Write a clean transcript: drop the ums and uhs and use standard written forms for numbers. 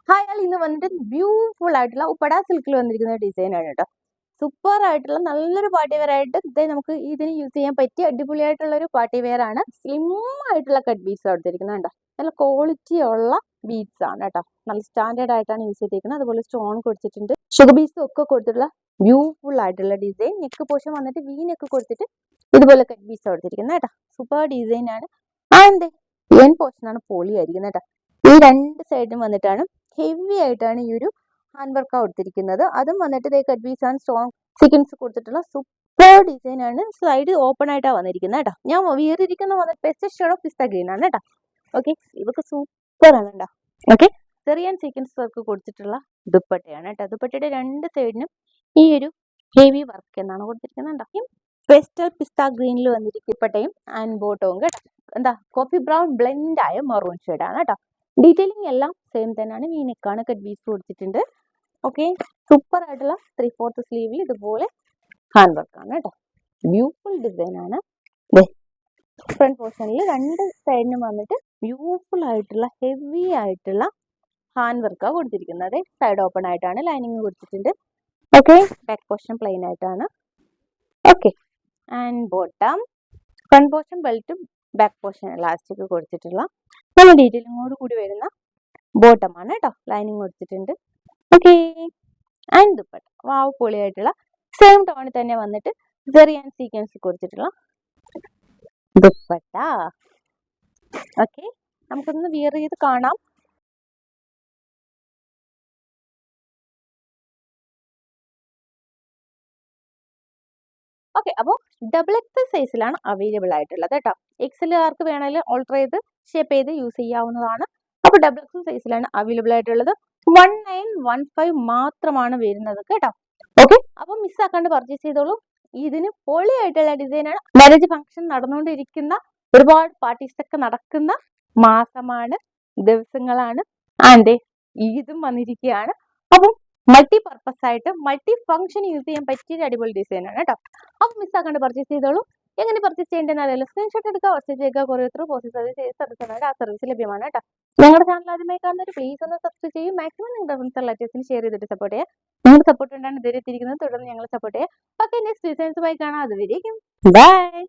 Hi ഇന്ന് വന്നിട്ട് beautiful ആയിട്ടുള്ള ഉപ്പട സിൽക്കിൽ വന്നിരിക്കുന്ന ഡിസൈൻ ആണ് കേട്ടോ. സൂപ്പർ ആയിട്ടുള്ള നല്ലൊരു പാർട്ടി വെയർ ആയിട്ട് ഇതേ നമുക്ക് ഇതിന് യൂസ് ചെയ്യാൻ പറ്റിയ അടിപൊളിയായിട്ടുള്ള ഒരു പാർട്ടി വെയർ ആണ്. സ്ലിം ആയിട്ടുള്ള കട്ട് ബീഡ്സ് കൊടുത്തിരിക്കുന്നത് കേട്ടോ. നല്ല ക്വാളിറ്റി ഉള്ള ബീഡ്സ് ആണ് കേട്ടോ. നല്ല സ്റ്റാൻഡേർഡ് ആയിട്ടാണ് യൂസ് ചെയ്തിരിക്കുന്നത്. അതുപോലെ സ്റ്റോൺ കൊടുത്തിട്ടുണ്ട്, ഷുഗർ ബീഡ്സും ഒക്കെ കൊടുത്തിട്ടുള്ള ബ്യൂട്ടിഫുൾ ആയിട്ടുള്ള ഡിസൈൻ. നെക്ക് പോർഷൻ വന്നിട്ട് വി നെക്ക് കൊടുത്തിട്ട് ഇതുപോലെ കട്ട് ബീഡ്സ് കൊടുത്തിരിക്കുന്നത് കേട്ടോ. സൂപ്പർ ഡിസൈൻ ആണ്. എൻ പോർഷൻ ആണ് പൊളി ആയിരിക്കുന്നത് കേട്ടോ. ഈ രണ്ട് സൈഡും വന്നിട്ടാണ് ഹെവി ആയിട്ടാണ് ഈ ഒരു ഹാൻഡ് വർക്ക് കൊടുത്തിരിക്കുന്നത്. അതും വന്നിട്ട് cut beads and stone sequence കൊടുത്തിട്ടുള്ള സൂപ്പർ ഡിസൈൻ ആണ്. സ്ലൈഡ് ഓപ്പൺ ആയിട്ടാണ് വന്നിരിക്കുന്നത് കേട്ടോ. ഞാൻ വേറിയിരിക്കുന്ന വന്നിട്ട് pest shade of pista green ആണ് കേട്ടോ. ഓക്കെ, ഇവക്ക് സൂപ്പർ ആണ് കേട്ടോ. ഓക്കെ, ചെറിയ സീക്വൻസ് വർക്ക് കൊടുത്തിട്ടുള്ള ദുപ്പട്ടയാണ് കേട്ടോ. ദുപ്പട്ടയുടെ രണ്ട് സൈഡിനും ഈ ഒരു ഹെവി വർക്ക് എന്നാണ് കൊടുത്തിരിക്കുന്നത് കേട്ടോ. പെസ്റ്റൽ പിസ്ത ഗ്രീനിൽ വന്നിരിക്കും ദുപ്പട്ടയും ആൻഡ് ബോട്ടവും കേട്ടോ. കോഫി ബ്രൗൺ ബ്ലെൻഡ് ആയ മെറൂൺ ഷെയ്ഡ് ആണ് കേട്ടോ. ഡീറ്റെയിലിംഗ് എല്ലാം സെയിം തന്നെയാണ്. വി നെക്കാണ്, കട്ട് ബീഡ്സ് കൊടുത്തിട്ടുണ്ട്. ഓക്കെ, സൂപ്പർ ആയിട്ടുള്ള 3/4 സ്ലീവിൽ ഇതുപോലെ ഹാൻഡ് വർക്ക് ആണ് കേട്ടോ. ബ്യൂട്ടിഫുൾ ഡിസൈൻ ആണ്. ഫ്രണ്ട് പോർഷനിൽ രണ്ട് സൈഡിനും വന്നിട്ട് ബ്യൂട്ടിഫുൾ ആയിട്ടുള്ള ഹെവി ആയിട്ടുള്ള ഹാൻഡ് വർക്കാണ് കൊടുത്തിരിക്കുന്നത്. സൈഡ് ഓപ്പൺ ആയിട്ടാണ്, ലൈനിങ് കൊടുത്തിട്ടുണ്ട്. ഓക്കെ, ബാക്ക് പോർഷൻ പ്ലെയിൻ ആയിട്ടാണ്. Okay, and bottom front portion ബെൽറ്റും ബാക്ക് പോർഷൻ ഇലാസ്റ്റിക് കൊടുത്തിട്ടുള്ള നല്ല ഡീറ്റെയിലിങ്ങോട് കൂടി വരുന്ന ബോട്ടം ആണ് കേട്ടോ. ലൈനിങ് കൊടുത്തിട്ടുണ്ട്. ഓക്കെ, ആൻഡ് ദുപ്പട്ട വാവ് പൊളിയായിട്ടുള്ള സെയിം ടോണിൽ തന്നെ വന്നിട്ട് ജെറി ആൻഡ് സീക്വൻസ് കൊടുത്തിട്ടുള്ള ദുപ്പട്ട. ഓക്കെ, നമുക്കൊന്ന് വിയർ ചെയ്ത് കാണാം. ഓക്കെ, അപ്പോൾ ഡബിൾ എക്സൽ സൈസിലാണ് അവൈലബിൾ ആയിട്ടുള്ളത് കേട്ടോ. എക്സൽ ആർക്ക് വേണമെങ്കിലും ഓൾട്ടർ ചെയ്ത് ഷേപ്പ് ചെയ്ത് യൂസ് ചെയ്യാവുന്നതാണ്. അപ്പോൾ ഡബിൾ എക്സൽ സൈസിലാണ് അവൈലബിൾ ആയിട്ടുള്ളത്. 1915 മാത്രമാണ് വരുന്നത് കേട്ടോ. ഓക്കെ, അപ്പോൾ മിസ്സാക്കാണ്ട് പർച്ചേസ് ചെയ്തോളൂ. ഇതിന് പൊളിയായിട്ടുള്ള ഡിസൈനാണ്. മാരേജ് ഫംഗ്ഷൻ നടന്നുകൊണ്ടിരിക്കുന്ന ഒരുപാട് പാർട്ടീസ് ഒക്കെ നടക്കുന്ന മാസമാണ്, ദിവസങ്ങളാണ്. ആൻഡ് ഈദും വന്നിരിക്കുകയാണ്. അപ്പം മൾട്ടി പർപ്പസ് ആയിട്ട് മൾട്ടി ഫംഗ്ഷൻ യൂസ് ചെയ്യാൻ പറ്റിയ അടിപൊളി ഡിസൈൻ ആണ് കേട്ടോ. അപ്പോൾ മിസ്സാക്കാണ്ട് പർച്ചേസ് ചെയ്തോളൂ. എങ്ങനെ പർച്ചേസ് ചെയ്യേണ്ടതെന്ന് അറിയാലോ. സ്ക്രീൻഷോട്ട് എടുക്കുക, വാട്സ്ആപ്പ് ചെയ്യുക, കൊറിയർ ത്രൂ പോസ്റ്റ് സർവീസ് ആ സർവീസ് ലഭ്യമാണ് കേട്ടോ. ഞങ്ങളുടെ ചാനൽ ആദ്യമായി കാണുന്നവർ പ്ലീസ് ഒന്ന് സബ്സ്ക്രൈബ് ചെയ്യും. മാക്സിമം നിങ്ങളുടെ ഫ്രണ്ട്സ് റിലേറ്റീവ്സിന് ഷെയർ ചെയ്തിട്ട് സപ്പോർട്ട് ചെയ്യുക. നിങ്ങളുടെ സപ്പോർട്ട് കൊണ്ടാണ് ഇതുവരെ എത്തിയിരിക്കുന്നത്. തുടർന്ന് ഞങ്ങൾ സപ്പോർട്ട് ചെയ്യുക. ഓക്കെ, നെക്സ്റ്റ് ഡിസൈൻസുമായി കാണാം. അതുവരേക്കും ബൈ.